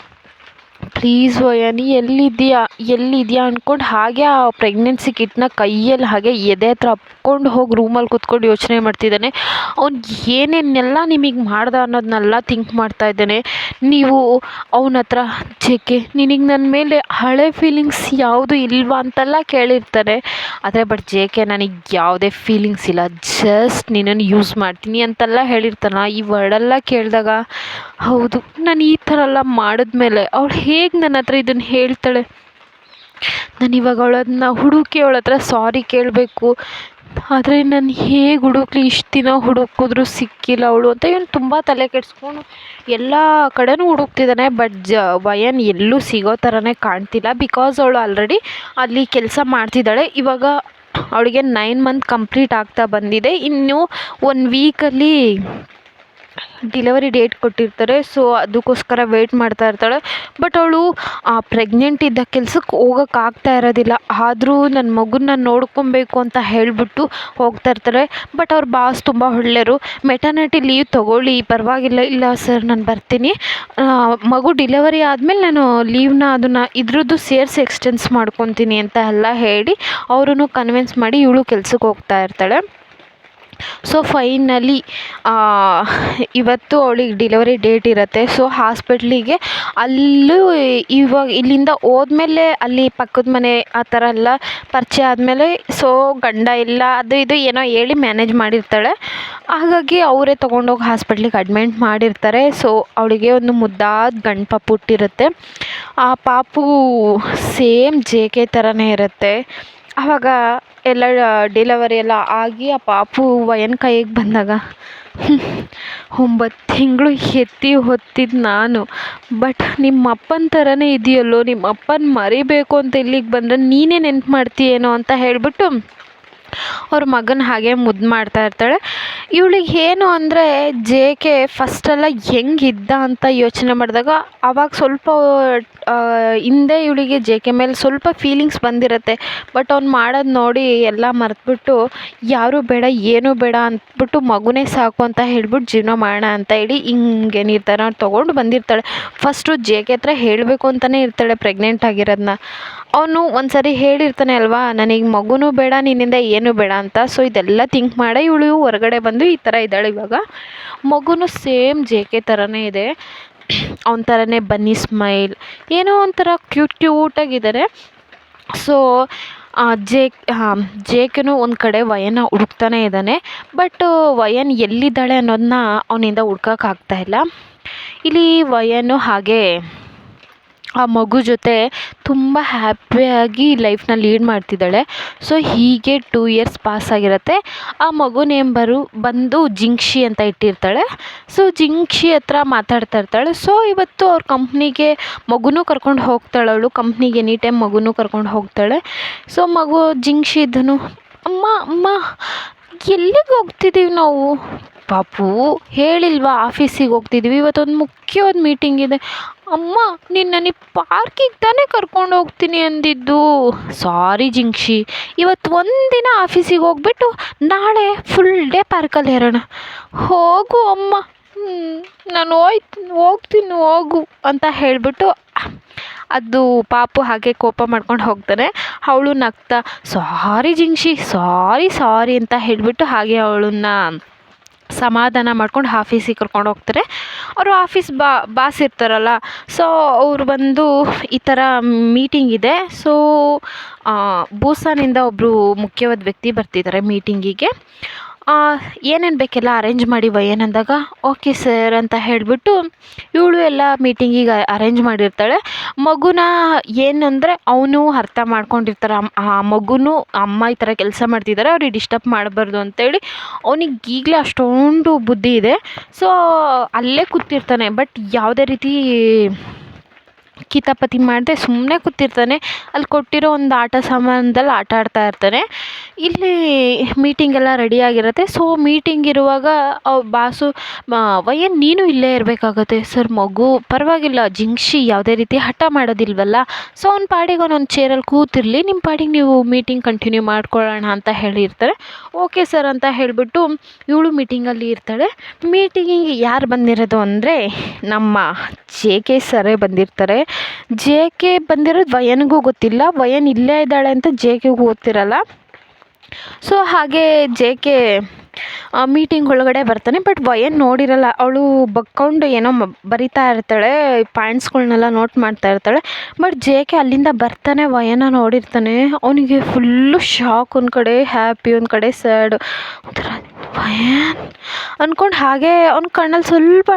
ಪ್ಲೀಸ್ ವಯನ್, ಎಲ್ಲಿದೆಯಾ ಅಂದ್ಕೊಂಡು ಹಾಗೆ ಆ ಪ್ರೆಗ್ನೆನ್ಸಿ ಕಿಟ್ನ ಕೈಯಲ್ಲಿ ಹಾಗೆ ಎದೆ ಹತ್ರ ಅಪ್ಕೊಂಡು ಹೋಗಿ ರೂಮಲ್ಲಿ ಕೂತ್ಕೊಂಡು ಯೋಚನೆ ಮಾಡ್ತಿದ್ದಾನೆ. ಅವ್ನು ಏನೇನೆಲ್ಲ ನಿಮಗೆ ಮಾಡ್ದ ಅನ್ನೋದನ್ನೆಲ್ಲ ಥಿಂಕ್ ಮಾಡ್ತಾಯಿದ್ದಾನೆ. ನೀವು ಅವನ ಹತ್ರ ಜೇಕೆ ನಿನಗೆ ನನ್ನ ಮೇಲೆ ಹಳೆ ಫೀಲಿಂಗ್ಸ್ ಯಾವುದು ಇಲ್ವಾ ಅಂತೆಲ್ಲ ಕೇಳಿರ್ತಾನೆ. ಆದರೆ ಬಟ್ ಜೇಕೆ ನನಗೆ ಯಾವುದೇ ಫೀಲಿಂಗ್ಸ್ ಇಲ್ಲ, ಜಸ್ಟ್ ನಿನ್ನನ್ನು ಯೂಸ್ ಮಾಡ್ತೀನಿ ಅಂತೆಲ್ಲ ಹೇಳಿರ್ತಾನೆ. ಈ ವರ್ಡೆಲ್ಲ ಕೇಳಿದಾಗ ಹೌದು, ನಾನು ಈ ಥರ ಎಲ್ಲ ಮಾಡಿದ್ಮೇಲೆ ಅವಳು ಹೇಗೆ ನನ್ನ ಹತ್ರ ಇದನ್ನು ಹೇಳ್ತಾಳೆ? ನಾನು ಇವಾಗ ಅವಳನ್ನ ಹುಡುಕಿ ಅವಳ ಹತ್ರ ಸಾರಿ ಕೇಳಬೇಕು. ಆದರೆ ನಾನು ಹೇಗೆ ಹುಡುಕ್ಲಿ? ಇಷ್ಟು ದಿನ ಹುಡುಕಿದ್ರು ಸಿಕ್ಕಿಲ್ಲ ಅವಳು ಅಂತ ಇವನು ತುಂಬ ತಲೆ ಕೆಡಿಸ್ಕೊಂಡು ಎಲ್ಲ ಕಡೆನೂ ಹುಡುಕ್ತಿದ್ದಾನೆ. ಬಟ್ ವಯನ್ ಎಲ್ಲೂ ಸಿಗೋ ಥರನೇ ಕಾಣ್ತಿಲ್ಲ. ಬಿಕಾಸ್ ಅವಳು ಆಲ್ರೆಡಿ ಅಲ್ಲಿ ಕೆಲಸ ಮಾಡ್ತಿದ್ದಾಳೆ. ಇವಾಗ ಅವಳಿಗೆ 9 ಮಂತ್ ಕಂಪ್ಲೀಟ್ ಆಗ್ತಾ ಬಂದಿದೆ. ಇನ್ನು 1 ವೀಕಲ್ಲಿ ಡಿಲಿವರಿ ಡೇಟ್ ಕೊಟ್ಟಿರ್ತಾರೆ. ಸೊ ಅದಕ್ಕೋಸ್ಕರ ವೆಯ್ಟ್ ಮಾಡ್ತಾ ಇರ್ತಾಳೆ. ಬಟ್ ಅವಳು ಪ್ರೆಗ್ನೆಂಟ್ ಇದ್ದ ಕೆಲ್ಸಕ್ಕೆ ಹೋಗೋಕ್ಕಾಗ್ತಾ ಇರೋದಿಲ್ಲ. ಆದರೂ ನನ್ನ ಮಗುನ ನೋಡ್ಕೊಬೇಕು ಅಂತ ಹೇಳಿಬಿಟ್ಟು ಹೋಗ್ತಾ ಇರ್ತಾರೆ. ಬಟ್ ಅವ್ರ ಬಾಸ್ ತುಂಬ ಒಳ್ಳೆಯರು. ಮೆಟರ್ನಿಟಿ ಲೀವ್ ತೊಗೊಳ್ಳಿ, ಪರವಾಗಿಲ್ಲ. ಇಲ್ಲ ಸರ್ ನಾನು ಬರ್ತೀನಿ, ಮಗು ಡಿಲಿವರಿ ಆದಮೇಲೆ ನಾನು ಲೀವ್ನ ಅದನ್ನು ಇದ್ರದ್ದು ಸೇರಿಸಿ ಎಕ್ಸ್ಟೆನ್ಸ್ ಮಾಡ್ಕೊತೀನಿ ಅಂತ ಎಲ್ಲ ಹೇಳಿ ಅವರನ್ನು ಕನ್ವಿನ್ಸ್ ಮಾಡಿ ಇವಳು ಕೆಲ್ಸಕ್ಕೆ ಹೋಗ್ತಾ ಇರ್ತಾಳೆ. ಸೊ ಫೈನಲಿ ಇವತ್ತು ಅವಳಿಗೆ ಡಿಲಿವರಿ ಡೇಟ್ ಇರುತ್ತೆ. ಸೊ ಹಾಸ್ಪಿಟ್ಲಿಗೆ ಅಲ್ಲೂ ಇವಾಗ ಇಲ್ಲಿಂದ ಹೋದ್ಮೇಲೆ ಅಲ್ಲಿ ಪಕ್ಕದ ಮನೆ ಆ ಥರ ಎಲ್ಲ ಪರಿಚಯ ಆದಮೇಲೆ ಸೊ ಗಂಡ ಇಲ್ಲ ಅದು ಇದು ಏನೋ ಹೇಳಿ ಮ್ಯಾನೇಜ್ ಮಾಡಿರ್ತಾಳೆ. ಹಾಗಾಗಿ ಅವರೇ ತೊಗೊಂಡೋಗಿ ಹಾಸ್ಪಿಟ್ಲಿಗೆ ಅಡ್ಮಿಟ್ ಮಾಡಿರ್ತಾರೆ. ಸೊ ಅವಳಿಗೆ ಒಂದು ಮುದ್ದಾದ ಗಂಡು ಪಾಪು ಹುಟ್ಟಿರುತ್ತೆ. ಆ ಪಾಪು ಸೇಮ್ ಜೇಕೆ ಥರನೇ ಇರುತ್ತೆ. ಆವಾಗ ಎಲ್ಲ ಡೆಲಿವರಿ ಎಲ್ಲ ಆಗಿ ಆ ಪಾಪು ವಯನ್ ಕೈಗೆ ಬಂದಾಗ 9 ತಿಂಗಳು ಎತ್ತಿ ಹೊತ್ತಿದ್ದು ನಾನು. ಬಟ್ ನಿಮ್ಮ ಅಪ್ಪನ ಥರನೇ ಇದೆಯಲ್ಲೋ, ನಿಮ್ಮ ಅಪ್ಪನ ಮರಿಬೇಕು ಅಂತ ಇಲ್ಲಿಗೆ ಬಂದರೆ ನೀನೇ ನೆನ್ಪು ಮಾಡ್ತೀಯೇನೋ ಅಂತ ಹೇಳಿಬಿಟ್ಟು ಅವ್ರ ಮಗನ ಹಾಗೆ ಮುದ್ದು ಮಾಡ್ತಾ ಇರ್ತಾಳೆ. ಇವಳಿಗೆ ಏನು ಅಂದರೆ ಜೆ ಕೆ ಫಸ್ಟೆಲ್ಲ ಹೆಂಗಿದ್ದ ಅಂತ ಯೋಚನೆ ಮಾಡಿದಾಗ ಆವಾಗ ಸ್ವಲ್ಪ ಹಿಂದೆ ಇವಳಿಗೆ ಜೆ ಕೆ ಮೇಲೆ ಸ್ವಲ್ಪ ಫೀಲಿಂಗ್ಸ್ ಬಂದಿರುತ್ತೆ. ಬಟ್ ಅವ್ನು ಮಾಡೋದು ನೋಡಿ ಎಲ್ಲ ಮರೆತುಬಿಟ್ಟು ಯಾರೂ ಬೇಡ ಏನೂ ಬೇಡ ಅಂದ್ಬಿಟ್ಟು ಮಗುನೇ ಸಾಕು ಅಂತ ಹೇಳ್ಬಿಟ್ಟು ಜೀವನ ಮಾಡೋಣ ಅಂತ ಹೇಳಿ ಹಿಂಗೆ ನಿರ್ಧಾರ ತೊಗೊಂಡು ಬಂದಿರ್ತಾಳೆ. ಫಸ್ಟು ಜೆ ಕೆ ಹತ್ರ ಹೇಳಬೇಕು ಅಂತಲೇ ಇರ್ತಾಳೆ ಪ್ರೆಗ್ನೆಂಟ್ ಆಗಿರೋದನ್ನ. ಅವನು ಒಂದು ಸರಿ ಹೇಳಿರ್ತಾನೆ ಅಲ್ವಾ, ನನಗೆ ಮಗುನೂ ಬೇಡ ನಿನ್ನಿಂದ ಏನೂ ಬೇಡ ಅಂತ. ಸೊ ಇದೆಲ್ಲ ಥಿಂಕ್ ಮಾಡೇ ಇವಳು ಹೊರಗಡೆ ಬಂದು ಈ ಥರ ಇದ್ದಾಳೆ. ಇವಾಗ ಮಗುನೂ ಸೇಮ್ ಜೆ ಕೆ ಥರನೇ ಇದೆ, ಅವನ ಥರನೇ ಬನ್ನಿ ಸ್ಮೈಲ್, ಏನೋ ಒಂಥರ ಕ್ಯೂಟಾಗಿದ್ದಾರೆ. ಸೊ ಜೆ ಕೆನೂ ಒಂದು ಕಡೆ ವಯನ ಹುಡುಕ್ತಾನೆ ಇದ್ದಾನೆ. ಬಟ್ ವಯನ್ ಎಲ್ಲಿದ್ದಾಳೆ ಅನ್ನೋದನ್ನ ಅವನಿಂದ ಹುಡ್ಕೋಕ್ಕಾಗ್ತಾಯಿಲ್ಲ. ಇಲ್ಲಿ ವಯನು ಹಾಗೆ ಆ ಮಗು ಜೊತೆ ತುಂಬ ಹ್ಯಾಪಿಯಾಗಿ ಲೈಫ್ನ ಲೀಡ್ ಮಾಡ್ತಿದ್ದಾಳೆ. ಸೊ ಹೀಗೆ 2 ಇಯರ್ಸ್ ಪಾಸ್ ಆಗಿರುತ್ತೆ. ಆ ಮಗು ನೇಮ್ ಬಂದು ಜಿಂಕ್ಷಿ ಅಂತ ಇಟ್ಟಿರ್ತಾಳೆ. ಸೊ ಜಿಂಕ್ಷಿ ಹತ್ರ ಮಾತಾಡ್ತಾ ಇರ್ತಾಳೆ. ಸೊ ಇವತ್ತು ಅವ್ರ ಕಂಪ್ನಿಗೆ ಮಗುನೂ ಕರ್ಕೊಂಡು ಹೋಗ್ತಾಳೆ. ಅವಳು ಕಂಪ್ನಿಗೆ ಎನಿ ಟೈಮ್ ಮಗುನೂ ಕರ್ಕೊಂಡು ಹೋಗ್ತಾಳೆ. ಸೊ ಮಗು ಜಿಂಕ್ಷಿ ಇದ್ದನು, ಅಮ್ಮ ಅಮ್ಮ ಎಲ್ಲಿಗೆ ಹೋಗ್ತಿದ್ದೀವಿ ನಾವು? ಪಾಪು ಹೇಳಿಲ್ವಾ ಆಫೀಸಿಗೆ ಹೋಗ್ತಿದ್ದೀವಿ, ಇವತ್ತೊಂದು ಮುಖ್ಯವಾದ ಮೀಟಿಂಗ್ ಇದೆ. ಅಮ್ಮ ನೀನು ನನಗೆ ಪಾರ್ಕಿಗೆ ತಾನೇ ಕರ್ಕೊಂಡು ಹೋಗ್ತೀನಿ ಅಂದಿದ್ದು. ಸಾರಿ ಜಿಂಕ್ಷಿ, ಇವತ್ತು ಒಂದಿನ ಆಫೀಸಿಗೆ ಹೋಗ್ಬಿಟ್ಟು ನಾಳೆ ಫುಲ್ ಡೇ ಪಾರ್ಕಲ್ಲಿ ಇರೋಣ. ಹೋಗು ಅಮ್ಮ, ನಾನು ಹೋಗ್ತೀನಿ ಹೋಗು ಅಂತ ಹೇಳಿಬಿಟ್ಟು ಅದು ಪಾಪು ಹಾಗೆ ಕೋಪ ಮಾಡ್ಕೊಂಡು ಹೋಗ್ತಾನೆ. ಅವಳು ನಗ್ತಾ ಸಾರಿ ಜಿಂಕ್ಷಿ, ಸಾರಿ ಅಂತ ಹೇಳಿಬಿಟ್ಟು ಹಾಗೆ ಅವಳನ್ನ ಸಮಾಧಾನ ಮಾಡ್ಕೊಂಡು ಆಫೀಸಿಗೆ ಕರ್ಕೊಂಡು ಹೋಗ್ತಾರೆ. ಅವರು ಆಫೀಸ್ ಬಾಸ್ ಇರ್ತಾರಲ್ಲ, ಸೊ ಅವ್ರು ಬಂದು ಈ ಥರ ಮೀಟಿಂಗ್ ಇದೆ. ಸೊ ಬೂಸಾನಿಂದ ಒಬ್ಬರು ಮುಖ್ಯವಾದ ವ್ಯಕ್ತಿ ಬರ್ತಿದ್ದಾರೆ ಮೀಟಿಂಗಿಗೆ. ಏನೇನು ಬೇಕೆಲ್ಲ ಅರೇಂಜ್ ಮಾಡಿ ವಯನ್ ಅಂದಾಗ ಓಕೆ ಸರ್ ಅಂತ ಹೇಳಿಬಿಟ್ಟು ಇವಳು ಎಲ್ಲ ಮೀಟಿಂಗಿಗೆ ಅರೇಂಜ್ ಮಾಡಿರ್ತಾಳೆ. ಮಗುನ ಏನಂದರೆ ಅವನು ಅರ್ಥ ಮಾಡ್ಕೊಂಡಿರ್ತಾರೆ. ಆ ಮಗುನೂ ಅಮ್ಮ ಈ ಥರ ಕೆಲಸ ಮಾಡ್ತಿದ್ದಾರೆ, ಅವ್ರಿಗೆ ಡಿಸ್ಟರ್ಬ್ ಮಾಡಬಾರ್ದು ಅಂತೇಳಿ ಅವನಿಗೆ ಈಗಲೇ ಅಷ್ಟೊಂದು ಬುದ್ಧಿ ಇದೆ. ಸೊ ಅಲ್ಲೇ ಕೂತಿರ್ತಾನೆ. ಬಟ್ ಯಾವುದೇ ರೀತಿ ಕಿತಾಪತಿ ಮಾಡದೆ ಸುಮ್ಮನೆ ಕೂತಿರ್ತಾನೆ. ಅಲ್ಲಿ ಕೊಟ್ಟಿರೋ ಒಂದು ಆಟ ಸಾಮಾನದಲ್ಲಿ ಆಟ ಆಡ್ತಾ ಇರ್ತಾನೆ. ಇಲ್ಲಿ ಮೀಟಿಂಗೆಲ್ಲ ರೆಡಿಯಾಗಿರುತ್ತೆ. ಸೊ ಮೀಟಿಂಗ್ ಇರುವಾಗ ಬಾಸು ವಯನ್ ನೀನು ಇಲ್ಲೇ ಇರಬೇಕಾಗತ್ತೆ. ಸರ್ ಮಗು ಪರವಾಗಿಲ್ಲ, ಜಿಂಕ್ಷಿ ಯಾವುದೇ ರೀತಿ ಹಠ ಮಾಡೋದಿಲ್ವಲ್ಲ, ಸೊ ಅವ್ನ ಪಾಡಿಗೆ ಅವನೊಂದು ಚೇರಲ್ಲಿ ಕೂತಿರಲಿ, ನಿಮ್ಮ ಪಾಡಿಗೆ ನೀವು ಮೀಟಿಂಗ್ ಕಂಟಿನ್ಯೂ ಮಾಡ್ಕೊಳ್ಳೋಣ ಅಂತ ಹೇಳಿರ್ತಾರೆ. ಓಕೆ ಸರ್ ಅಂತ ಹೇಳಿಬಿಟ್ಟು ಇವಳು ಮೀಟಿಂಗಲ್ಲಿ ಇರ್ತಾಳೆ. ಮೀಟಿಂಗಿಗೆ ಯಾರು ಬಂದಿರೋದು ಅಂದರೆ ನಮ್ಮ ಜೆ ಕೆ ಸರೇ ಬಂದಿರ್ತಾರೆ. ಜೆ ಕೆ ಬಂದಿರೋದು ವಯನ್ಗೂ ಗೊತ್ತಿಲ್ಲ, ವಯನ್ ಇಲ್ಲೇ ಇದ್ದಾಳೆ ಅಂತ ಜೆ ಕೆಗೂ ಗೊತ್ತಿರಲ್ಲ. ಸೊ ಹಾಗೆ ಜೆ ಕೆ ಮೀಟಿಂಗ್ ಒಳಗಡೆ ಬರ್ತಾನೆ. ಬಟ್ ವಯನ್ ನೋಡಿರಲ್ಲ. ಅವಳು ಬಗ್ಕೊಂಡು ಏನೋ ಬರಿತಾ ಇರ್ತಾಳೆ, ಪಾಯಿಂಟ್ಸ್ಗಳ್ನೆಲ್ಲ ನೋಟ್ ಮಾಡ್ತಾ ಇರ್ತಾಳೆ. ಬಟ್ ಜೆ ಕೆ ಅಲ್ಲಿಂದ ಬರ್ತಾನೆ, ವಯನ ನೋಡಿರ್ತಾನೆ. ಅವನಿಗೆ ಫುಲ್ಲು ಶಾಕ್, ಒಂದು ಕಡೆ ಹ್ಯಾಪಿ, ಒಂದು ಕಡೆ ಸ್ಯಾಡ್, ಒಂಥರ ವಯನ್ ಅಂದ್ಕೊಂಡು ಹಾಗೆ ಅವ್ನ ಕಣ್ಣಲ್ಲಿ ಸ್ವಲ್ಪ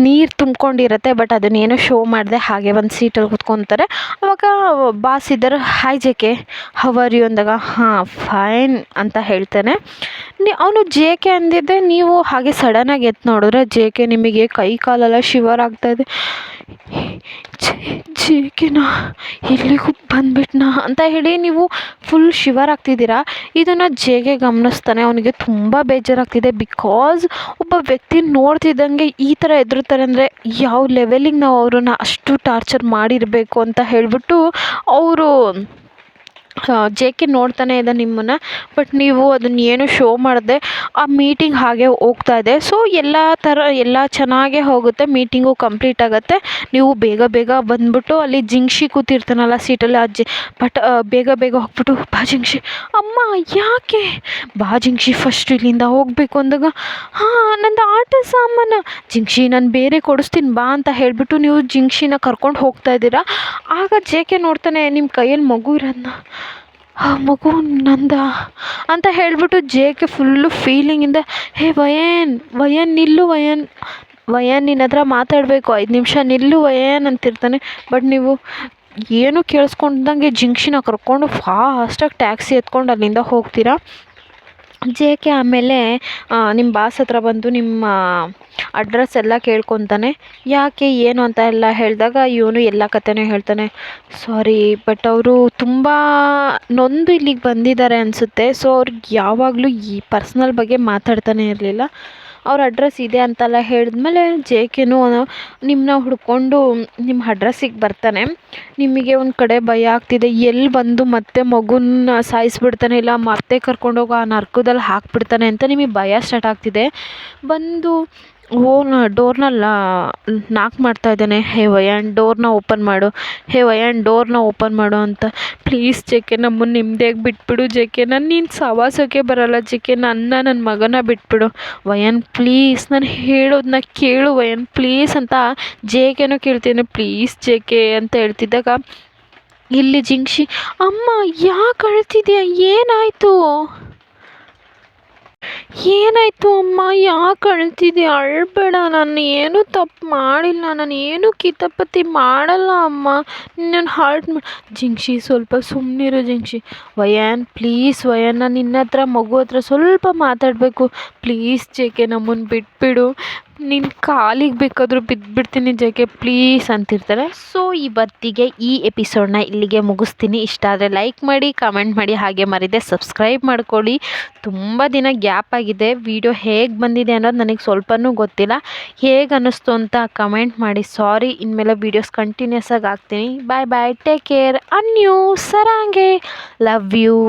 ನೀರು ತುಂಬ್ಕೊಂಡಿರುತ್ತೆ. ಬಟ್ ಅದನ್ನೇನೋ ಶೋ ಮಾಡಿದೆ ಹಾಗೆ ಒಂದು ಸೀಟಲ್ಲಿ ಕೂತ್ಕೊತಾರೆ. ಅವಾಗ ಬಾಸ್ ಇದ್ದರು, hi J K, how are you ಅಂದಾಗ ಹಾಂ ಫೈನ್ ಅಂತ ಹೇಳ್ತಾನೆ. ಅವನು ಜೆ ಕೆ ಅಂದಿದ್ದೆ, ನೀವು ಹಾಗೆ ಸಡನ್ನಾಗಿ ಎದ್ದು ನೋಡಿದ್ರೆ ಜೆ ಕೆ ನಿಮಗೆ ಕೈ ಕಾಲೆಲ್ಲ ಶಿವರ್ ಆಗ್ತಾಯಿದೆ. ಜೆ ಕೆನಾ ಇಲ್ಲಿಗೂ ಬಂದ್ಬಿಟ್ನಾ ಅಂತ ಹೇಳಿ ನೀವು ಫುಲ್ ಶಿವರ್ ಆಗ್ತಿದ್ದೀರಾ. ಇದನ್ನು ಜೆ ಕೆ ಗಮನಿಸ್ತಾನೆ. ಅವನಿಗೆ ತುಂಬ ಬೇಜಾರಾಗ್ತಿದೆ. ಬಿಕಾಸ್ ಒಬ್ಬ ವ್ಯಕ್ತಿ ನೋಡ್ತಿದ್ದಂಗೆ ಈ ಥರ ಎದುರುತ್ತಾರೆ ಅಂದರೆ ಯಾವ ಲೆವೆಲಿಗೆ ನಾವು ಅವ್ರನ್ನ ಅಷ್ಟು ಟಾರ್ಚರ್ ಮಾಡಿರಬೇಕು ಅಂತ ಹೇಳಿಬಿಟ್ಟು ಅವರು ಜೆ ಕೆ ನೋಡ್ತಾನೆ ಇದೆ ನಿಮ್ಮನ್ನು. ಬಟ್ ನೀವು ಅದನ್ನ ಏನು ಶೋ ಮಾಡದೆ ಆ ಮೀಟಿಂಗ್ ಹಾಗೆ ಹೋಗ್ತಾ ಇದೆ. ಸೊ ಎಲ್ಲ ಚೆನ್ನಾಗೇ ಹೋಗುತ್ತೆ. ಮೀಟಿಂಗು ಕಂಪ್ಲೀಟ್ ಆಗುತ್ತೆ. ನೀವು ಬೇಗ ಬಂದ್ಬಿಟ್ಟು ಅಲ್ಲಿ ಜಿಂಕ್ಷಿ ಕೂತಿರ್ತಾನಲ್ಲ ಸೀಟಲ್ಲಿ ಬಟ್ ಬೇಗ ಹೋಗ್ಬಿಟ್ಟು ಬಾ ಜಿಂಕ್ಷಿ, ಅಮ್ಮ ಯಾಕೆ ಬಾ ಜಿಂಕ್ಷಿ, ಫಸ್ಟ್ ಇಲ್ಲಿಂದ ಹೋಗಬೇಕು ಅಂದಾಗ ಹಾಂ ನಂದು ಆಟ ಸಾಮಾನು ಜಿಂಕ್ಷಿ ನಾನು ಬೇರೆ ಕೊಡಿಸ್ತೀನಿ ಬಾ ಅಂತ ಹೇಳಿಬಿಟ್ಟು ನೀವು ಜಿಂಕ್ಷಿನ ಕರ್ಕೊಂಡು ಹೋಗ್ತಾ ಇದ್ದೀರಾ. ಆಗ ಜೆ ಕೆ ನೋಡ್ತಾನೆ ನಿಮ್ಮ ಕೈಯಲ್ಲಿ ಮಗು ಇರೋದನ್ನ, ಆ ಮಗು ನಂದ ಅಂತ ಹೇಳಿಬಿಟ್ಟು ಜೆ ಕೆ ಫುಲ್ಲು ಫೀಲಿಂಗಿಂದ ಹೇ ವಯನ್ ನಿಲ್ಲು, ವಯನ್ ನಿನ್ನ ಹತ್ರ ಮಾತಾಡಬೇಕು, 5 ನಿಮಿಷ ನಿಲ್ಲು ವಯನ್ ಅಂತಿರ್ತಾನೆ. ಬಟ್ ನೀವು ಏನು ಕೇಳಿಸ್ಕೊಂಡಂಗೆ ಜಿಂಕ್ಷಿನ ಕರ್ಕೊಂಡು ಫಾಸ್ಟಾಗಿ ಟ್ಯಾಕ್ಸಿ ಎತ್ಕೊಂಡು ಅಲ್ಲಿಂದ ಹೋಗ್ತೀರಾ. ಜೆ ಕೆ ಆಮೇಲೆ ನಿಮ್ಮ ಬಾಸ್ ಹತ್ರ ಬಂದು ನಿಮ್ಮ ಅಡ್ರೆಸ್ ಎಲ್ಲ ಕೇಳ್ಕೊತಾನೆ. ಯಾಕೆ ಏನು ಅಂತ ಎಲ್ಲ ಹೇಳಿದಾಗ ಇವನು ಎಲ್ಲ ಕಥೆನೂ ಹೇಳ್ತಾನೆ. ಸಾರಿ, ಬಟ್ ಅವರು ತುಂಬ ನೊಂದು ಇಲ್ಲಿಗೆ ಬಂದಿದ್ದಾರೆ ಅನಿಸುತ್ತೆ. ಸೊ ಅವ್ರಿಗೆ ಯಾವಾಗಲೂ ಈ ಪರ್ಸ್ನಲ್ ಬಗ್ಗೆ ಮಾತಾಡ್ತಾನೆ ಇರಲಿಲ್ಲ. ಅವ್ರ ಅಡ್ರೆಸ್ ಇದೆ ಅಂತೆಲ್ಲ ಹೇಳಿದ್ಮೇಲೆ ಜೆ ಕೆನೂ ನಿಮ್ಮನ್ನ ಹುಡ್ಕೊಂಡು ನಿಮ್ಮ ಅಡ್ರೆಸ್ಸಿಗೆ ಬರ್ತಾನೆ. ನಿಮಗೆ ಒಂದು ಕಡೆ ಭಯ ಆಗ್ತಿದೆ, ಎಲ್ಲಿ ಬಂದು ಮತ್ತೆ ಮಗುನ ಸಾಯಿಸ್ಬಿಡ್ತಾನೆ, ಇಲ್ಲ ಮತ್ತೆ ಕರ್ಕೊಂಡೋಗಿ ಆ ನರ್ಕದಲ್ಲಿ ಹಾಕ್ಬಿಡ್ತಾನೆ ಅಂತ ನಿಮಗೆ ಭಯ ಸ್ಟಾರ್ಟ್ ಆಗ್ತಿದೆ. ಬಂದು ಡೋರ್ನ ನಾಕ್ ಮಾಡ್ತಾ ಇದ್ದಾನೆ. ಹೇ ವಯಾನ್, ಡೋರ್ನ ಓಪನ್ ಮಾಡು, ಹೇ ವಯಾನ್, ಡೋರ್ನ ಓಪನ್ ಮಾಡು ಅಂತ. ಪ್ಲೀಸ್ ಜೆ ಕೆ, ನಮ್ಮನ್ನು ನಿಮ್ಮದೇಗೆ ಬಿಟ್ಬಿಡು ಜೆ ಕೆ, ನೀನು ಸವಾಸೋಕ್ಕೆ ಬರೋಲ್ಲ ಜೆ ಕೆ, ನನ್ನ ಮಗನ ಬಿಟ್ಬಿಡು ವಯಾನ್, ಪ್ಲೀಸ್ ನಾನು ಹೇಳೋದನ್ನ ಕೇಳು ವಯಾನ್ ಪ್ಲೀಸ್ ಅಂತ ಜೆ ಕೆನೂ ಕೇಳ್ತೀನಿ. ಪ್ಲೀಸ್ ಜೆ ಕೆ ಅಂತ ಹೇಳ್ತಿದ್ದಾಗ ಇಲ್ಲಿ ಜಿಂಕ್ಷಿ, ಅಮ್ಮ ಯಾಕೆ ಅಳ್ತಿದ್ಯಾ, ಏನಾಯಿತು ಏನಾಯಿತು ಅಮ್ಮ, ಯಾಕೆ ಅಳ್ತಿದ್ಯಾ, ಅಳಬೇಡ, ನಾನು ಏನೂ ತಪ್ಪು ಮಾಡಿಲ್ಲ, ನಾನು ಏನೂ ಕಿತಾಪತಿ ಮಾಡಲ್ಲ ಅಮ್ಮ, ನಿನ್ನನ್ನು ಹರ್ಟ್ ಜಿಂಕ್ಷಿ ಸ್ವಲ್ಪ ಸುಮ್ಮನಿರು ಜಿಂಕ್ಷಿ. ವಯಾನ್ ಪ್ಲೀಸ್ ವಯಾನ್, ನಾನು ನಿನ್ನ ಹತ್ರ ಮಗು ಹತ್ರ ಸ್ವಲ್ಪ ಮಾತಾಡಬೇಕು, ಪ್ಲೀಸ್ ಜೆ ಕೆ ನಮ್ಮನ್ನು ಬಿಟ್ಬಿಡು, ನಿನ್ನ ಕಾಲಿಗೆ ಬೇಕಾದರೂ ಬಿದ್ದುಬಿಡ್ತೀನಿ ಜೆ ಕೆ ಪ್ಲೀಸ್ ಅಂತಿರ್ತಾರೆ. ಸೊ ಇವತ್ತಿಗೆ ಈ ಎಪಿಸೋಡ್ನ ಇಲ್ಲಿಗೆ ಮುಗಿಸ್ತೀನಿ. ಇಷ್ಟ ಆದರೆ ಲೈಕ್ ಮಾಡಿ, ಕಮೆಂಟ್ ಮಾಡಿ, ಹಾಗೆ ಮರಿದೆ ಸಬ್ಸ್ಕ್ರೈಬ್ ಮಾಡ್ಕೊಳ್ಳಿ. ತುಂಬ ದಿನ ಗ್ಯಾಪ್ ಆಗಿದೆ, ವಿಡಿಯೋ ಹೇಗೆ ಬಂದಿದೆ ಅನ್ನೋದು ನನಗೆ ಸ್ವಲ್ಪನೂ ಗೊತ್ತಿಲ್ಲ. ಹೇಗೆ ಅನ್ನಿಸ್ತು ಅಂತ ಕಮೆಂಟ್ ಮಾಡಿ. ಸಾರಿ, ಇನ್ಮೇಲೆ ವೀಡಿಯೋಸ್ ಕಂಟಿನ್ಯೂಸ್ ಆಗಿ ಹಾಕ್ತೀನಿ. ಬಾಯ್ ಬಾಯ್, ಟೇಕ್ ಕೇರ್, ಅನ್ಯೂ ಸರಾಂಗೆ, ಲವ್ ಯು.